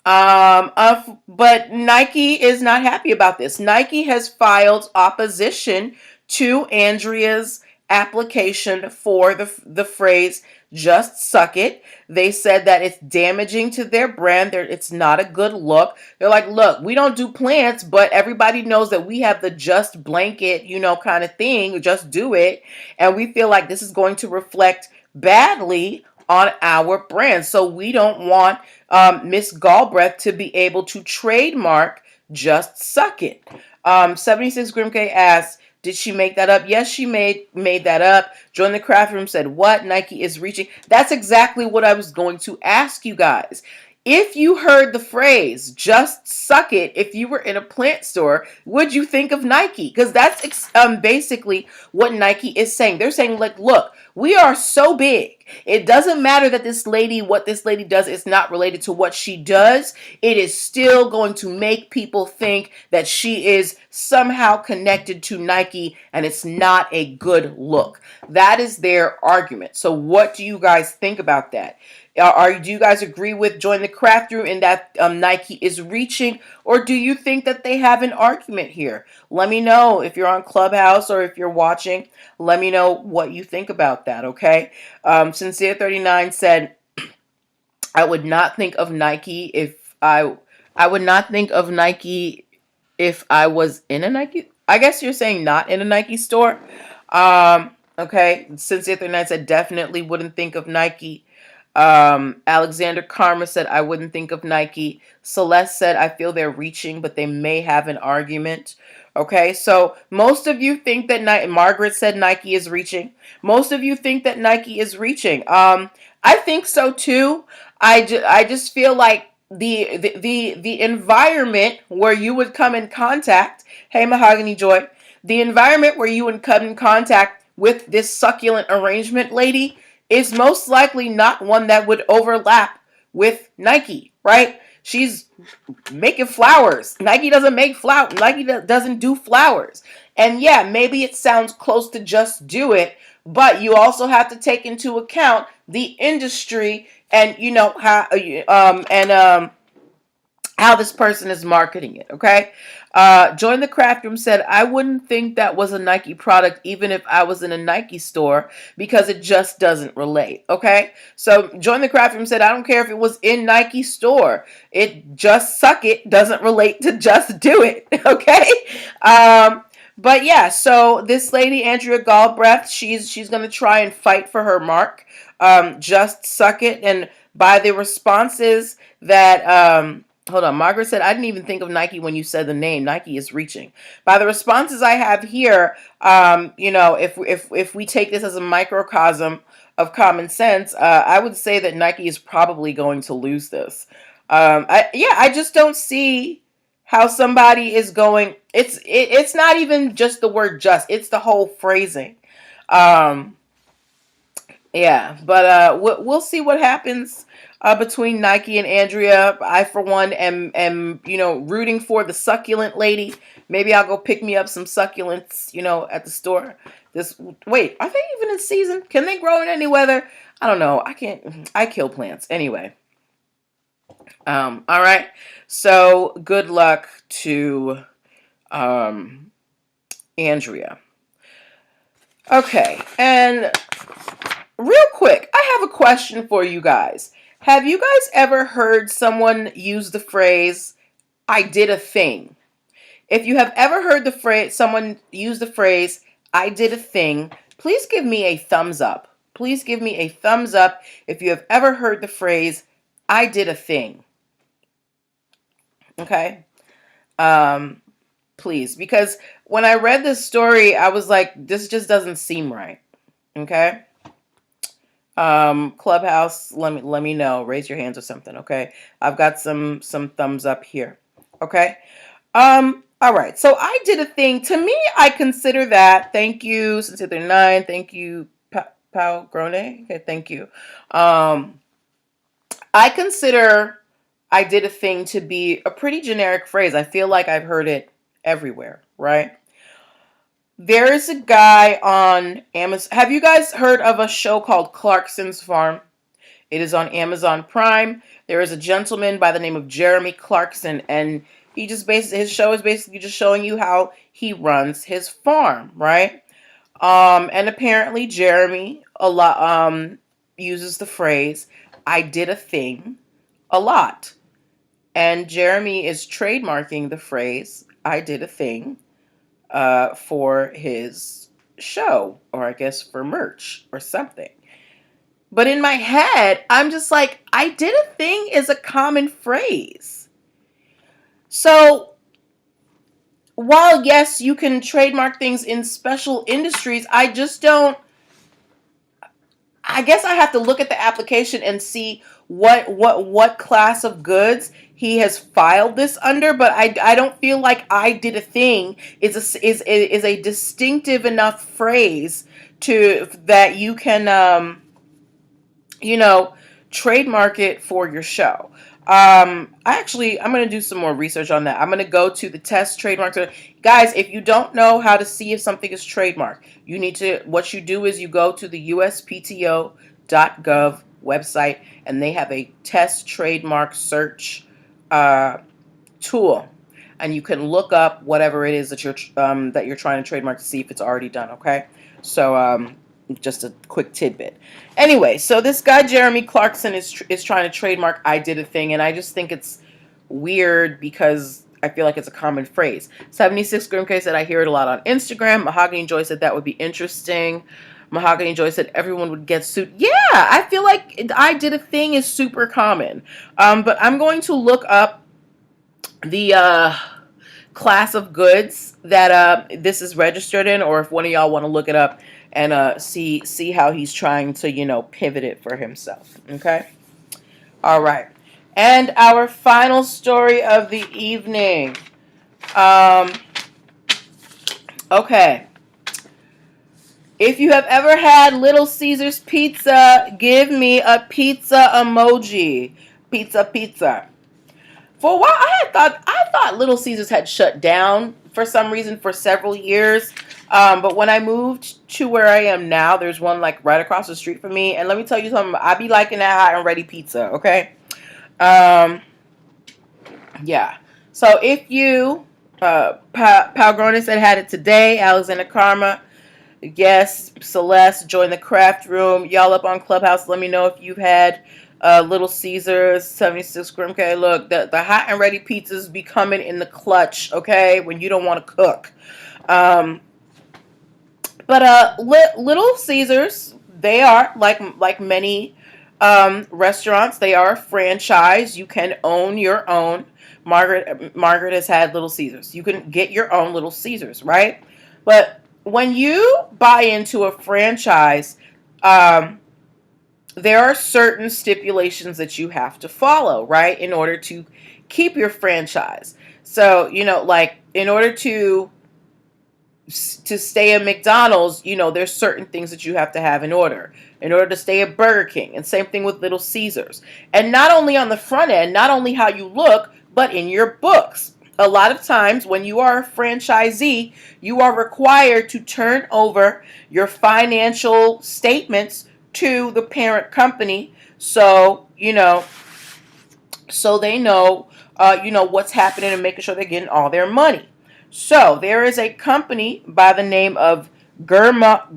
But Nike is not happy about this. Nike has filed opposition to Andrea's application for the phrase "just suck it." They said that it's damaging to their brand. It's not a good look. They're like, look, we don't do plants, but everybody knows that we have the just blanket, kind of thing. Just do it. And we feel like this is going to reflect badly on our brand. So we don't want Miss Galbraith to be able to trademark Just Suck It. 76 Grimke asks, did she make that up? Yes, she made that up. Join the Craft Room said, what? Nike is reaching. That's exactly what I was going to ask you guys. If you heard the phrase, just suck it, if you were in a plant store, would you think of Nike? Because that's basically what Nike is saying. They're saying, like, look, we are so big. It doesn't matter that what this lady does is not related to what she does. It is still going to make people think that she is somehow connected to Nike, and it's not a good look. That is their argument. So what do you guys think about that? Do you guys agree with Join the Craft Room in that Nike is reaching, or do you think that they have an argument here? Let me know if you're on Clubhouse or if you're watching. Let me know what you think about that, okay? Sincere39 said, I would not think of Nike if I would not think of Nike if I was in a Nike. I guess you're saying not in a Nike store. Okay. Sincere39 said, definitely wouldn't think of Nike. Alexander Karma said, I wouldn't think of Nike. Celeste said, I feel they're reaching, but they may have an argument. Okay, so most of you think that Margaret said Nike is reaching. Most of you think that Nike is reaching. I think so too. I just feel like the environment where you would come in contact, hey Mahogany Joy, the environment where you would come in contact with this succulent arrangement lady is most likely not one that would overlap with Nike, right? She's making flowers. Nike doesn't make flowers. Nike doesn't do flowers. And yeah, maybe it sounds close to just do it, but you also have to take into account the industry and how this person is marketing it, okay? Join the Craft Room said, I wouldn't think that was a Nike product even if I was in a Nike store because it just doesn't relate, okay? So Join the Craft Room said, I don't care if it was in Nike store. It just suck it doesn't relate to just do it, okay? But yeah, so this lady, Andrea Galbraith, she's going to try and fight for her mark. Just suck it. And by the responses that Hold on. Margaret said, I didn't even think of Nike when you said the name. Nike is reaching. By the responses I have here, if we take this as a microcosm of common sense, I would say that Nike is probably going to lose this. I just don't see how somebody is going. It's not even just the word just. It's the whole phrasing. Um, yeah, but we'll see what happens between Nike and Andrea. I, for one, am rooting for the succulent lady. Maybe I'll go pick me up some succulents, at the store. Wait, are they even in season? Can they grow in any weather? I don't know. I can't. I kill plants anyway. All right. So good luck to Andrea. Okay, and real quick, I have a question for you guys. Have you guys ever heard someone use the phrase, I did a thing? If you have ever heard someone use the phrase, I did a thing, please give me a thumbs up. Please give me a thumbs up if you have ever heard the phrase, I did a thing. Okay? Please, because when I read this story, I was like, this just doesn't seem right. Okay? Clubhouse, let me know. Raise your hands or something, okay? I've got some thumbs up here. Okay? All right. So I did a thing. To me, I consider that. Thank you, Sincere 39. Thank you, Pau Grone. Okay, thank you. I consider I did a thing to be a pretty generic phrase. I feel like I've heard it everywhere, right? There is a guy on Amazon. Have you guys heard of a show called Clarkson's Farm? It is on Amazon Prime. There is a gentleman by the name of Jeremy Clarkson, and his show is basically just showing you how he runs his farm, right? And apparently Jeremy uses the phrase "I did a thing" a lot, and Jeremy is trademarking the phrase "I did a thing" for his show, or I guess for merch or something. But in my head, I'm just like, I did a thing is a common phrase. So while, yes, you can trademark things in special industries, I guess I have to look at the application and see what class of goods he has filed this under, but I don't feel like I did a thing is a distinctive enough phrase that you can trademark it for your show. I'm going to do some more research on that. I'm going to go to the test trademark. Guys, if you don't know how to see if something is trademarked, what you do is you go to the uspto.gov website, and they have a test trademark search tool. And you can look up whatever it is that you're trying to trademark to see if it's already done, okay? So, just a quick tidbit. Anyway, so this guy Jeremy Clarkson is trying to trademark I did a thing, and I just think it's weird because I feel like it's a common phrase. 76 Grimke said I hear it a lot on Instagram. Mahogany Joy said that would be interesting. Mahogany Joy said everyone would get sued. Yeah, I feel like I did a thing is super common. But I'm going to look up the class of goods that this is registered in, or if one of y'all want to look it up and see how he's trying to pivot it for himself. Okay, all right. And our final story of the evening. Okay, if you have ever had Little Caesars pizza, give me a pizza emoji. Pizza. For a while, I thought Little Caesars had shut down for some reason for several years. But when I moved to where I am now, there's one like right across the street from me. And let me tell you something, I be liking that hot and ready pizza, okay? Yeah. So if you, Palgrone said had it today, Alexander Karma, yes, Celeste, join the craft room. Y'all up on Clubhouse, let me know if you've had Little Caesars, 76 Grimke. Look, the hot and ready pizzas be coming in the clutch, okay, when you don't want to cook. But Little Caesars, they are like many restaurants. They are a franchise. You can own your own. Margaret has had Little Caesars. You can get your own Little Caesars, right? But when you buy into a franchise, there are certain stipulations that you have to follow, right, in order to keep your franchise. So, like in order to stay at McDonald's, there's certain things that you have to have in order to stay at Burger King. And same thing with Little Caesars. And not only on the front end, not only how you look, but in your books. A lot of times when you are a franchisee, you are required to turn over your financial statements to the parent company. So, so they know, what's happening and making sure they're getting all their money. So there is a company by the name of Germa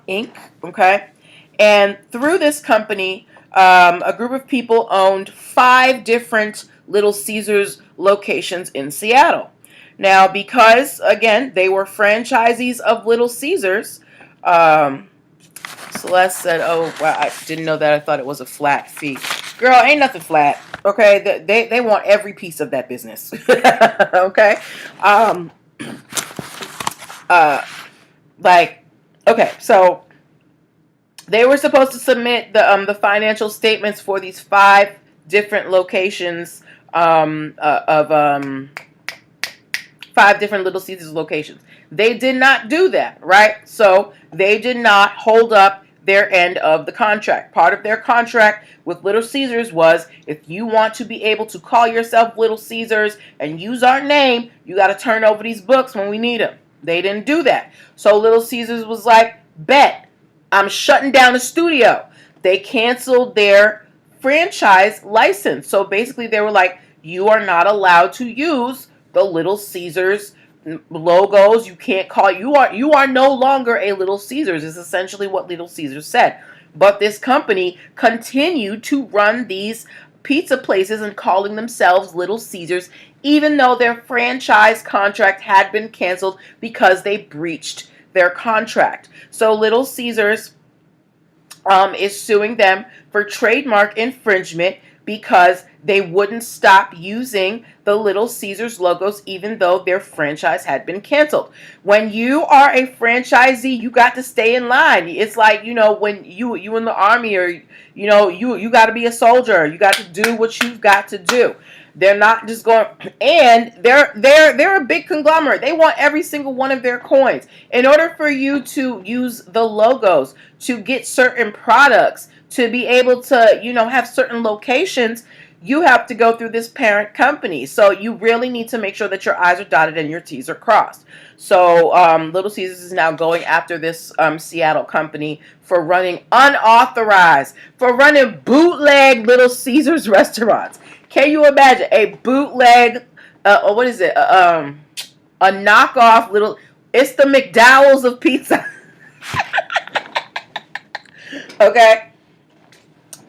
Inc. Okay, and through this company, a group of people owned 5 different Little Caesars locations in Seattle. Now, because again they were franchisees of Little Caesars, Celeste said, "Oh, well, I didn't know that. I thought it was a flat fee." Girl, ain't nothing flat. Okay, they want every piece of that business. Okay, um, like, okay, so they were supposed to submit the financial statements for these 5 different locations of 5 different Little Caesars locations. They did not do that, right? So they did not hold up their end of the contract. Part of their contract with Little Caesars was, if you want to be able to call yourself Little Caesars and use our name, you got to turn over these books when we need them. They didn't do that. So Little Caesars was like, bet, I'm shutting down the studio. They canceled their franchise license. So basically they were like, you are not allowed to use the Little Caesars logos. You can't call, you are no longer a Little Caesars, is essentially what Little Caesars said. But this company continued to run these pizza places and calling themselves Little Caesars, even though their franchise contract had been canceled because they breached their contract. So Little Caesars is suing them for trademark infringement because they wouldn't stop using the Little Caesars logos even though their franchise had been canceled. When you are a franchisee, you got to stay in line. It's like, when you in the army, or you got to be a soldier. You got to do what you've got to do. They're not just going, and they're a big conglomerate. They want every single one of their coins. In order for you to use the logos, to get certain products, to be able to, have certain locations, you have to go through this parent company. So you really need to make sure that your I's are dotted and your T's are crossed. So Little Caesars is now going after this Seattle company for running unauthorized, for running bootleg Little Caesars restaurants. Can you imagine a bootleg, what is it? A knockoff little, it's the McDowell's of pizza. Okay.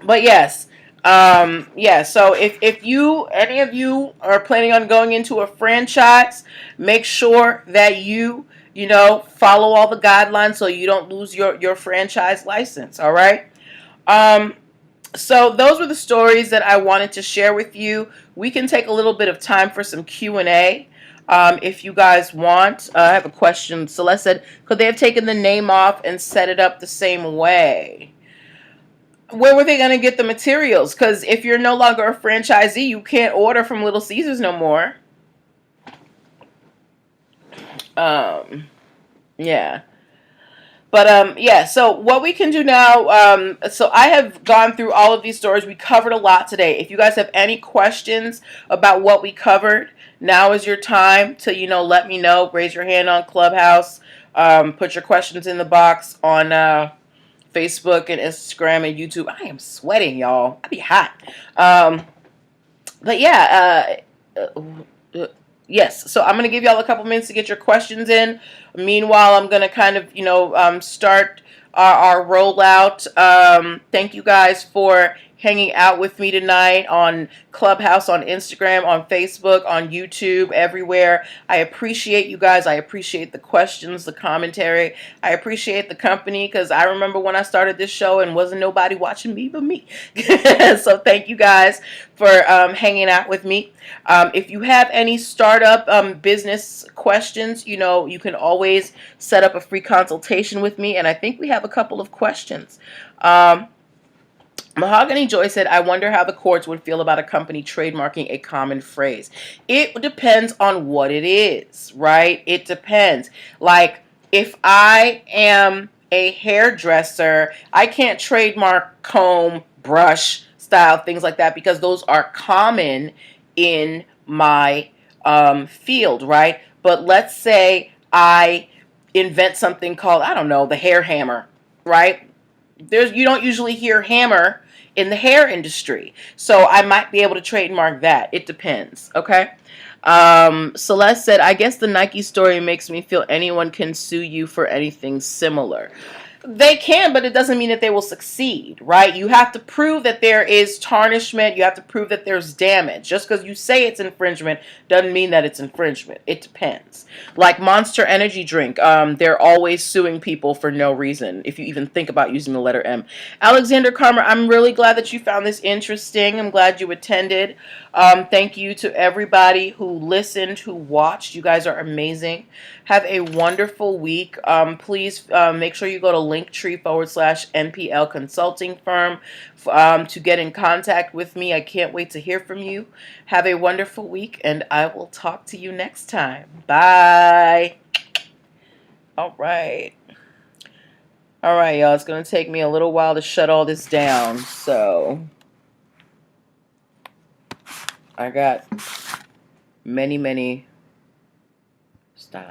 But yes, so if any of you are planning on going into a franchise, make sure that you follow all the guidelines so you don't lose your franchise license. All right. So those were the stories that I wanted to share with you. We can take a little bit of time for some Q&A. If you guys want. I have a question. Celeste said, could they have taken the name off and set it up the same way? Where were they going to get the materials? Because if you're no longer a franchisee, you can't order from Little Caesars no more. Yeah. But, yeah, so what we can do now, so I have gone through all of these stories. We covered a lot today. If you guys have any questions about what we covered, now is your time to, let me know. Raise your hand on Clubhouse. Put your questions in the box on Facebook and Instagram and YouTube. I am sweating, y'all. I be hot. But yeah, yes. So I'm going to give y'all a couple minutes to get your questions in. Meanwhile, I'm going to kind of, start our rollout. Thank you guys for hanging out with me tonight on Clubhouse, on Instagram, on Facebook, on YouTube, everywhere. I appreciate you guys. I appreciate the questions, the commentary. I appreciate the company, because I remember when I started this show and wasn't nobody watching me but me. So thank you guys for hanging out with me. If you have any startup business questions, you can always set up a free consultation with me. And I think we have a couple of questions. Mahogany Joy said, I wonder how the courts would feel about a company trademarking a common phrase. It depends on what it is, right? It depends. Like, if I am a hairdresser, I can't trademark comb, brush, style, things like that, because those are common in my field, right? But let's say I invent something called, I don't know, the hair hammer, right? You don't usually hear hammer in the hair industry, so I might be able to trademark that. It depends. Okay. Celeste said, I guess the Nike story makes me feel anyone can sue you for anything similar. They can, but it doesn't mean that they will succeed, right? You have to prove that there is tarnishment. You have to prove that there's damage. Just because you say it's infringement doesn't mean that it's infringement. It depends. Like Monster Energy Drink, they're always suing people for no reason, if you even think about using the letter M. Alexander Karmer, I'm really glad that you found this interesting. I'm glad you attended. Thank you to everybody who listened, who watched. You guys are amazing. Have a wonderful week. Please make sure you go to linktr.ee/nplconsultingfirm to get in contact with me. I can't wait to hear from you. Have a wonderful week, and I will talk to you next time. Bye. All right. All right, y'all. It's going to take me a little while to shut all this down, so I got many, many. Stop.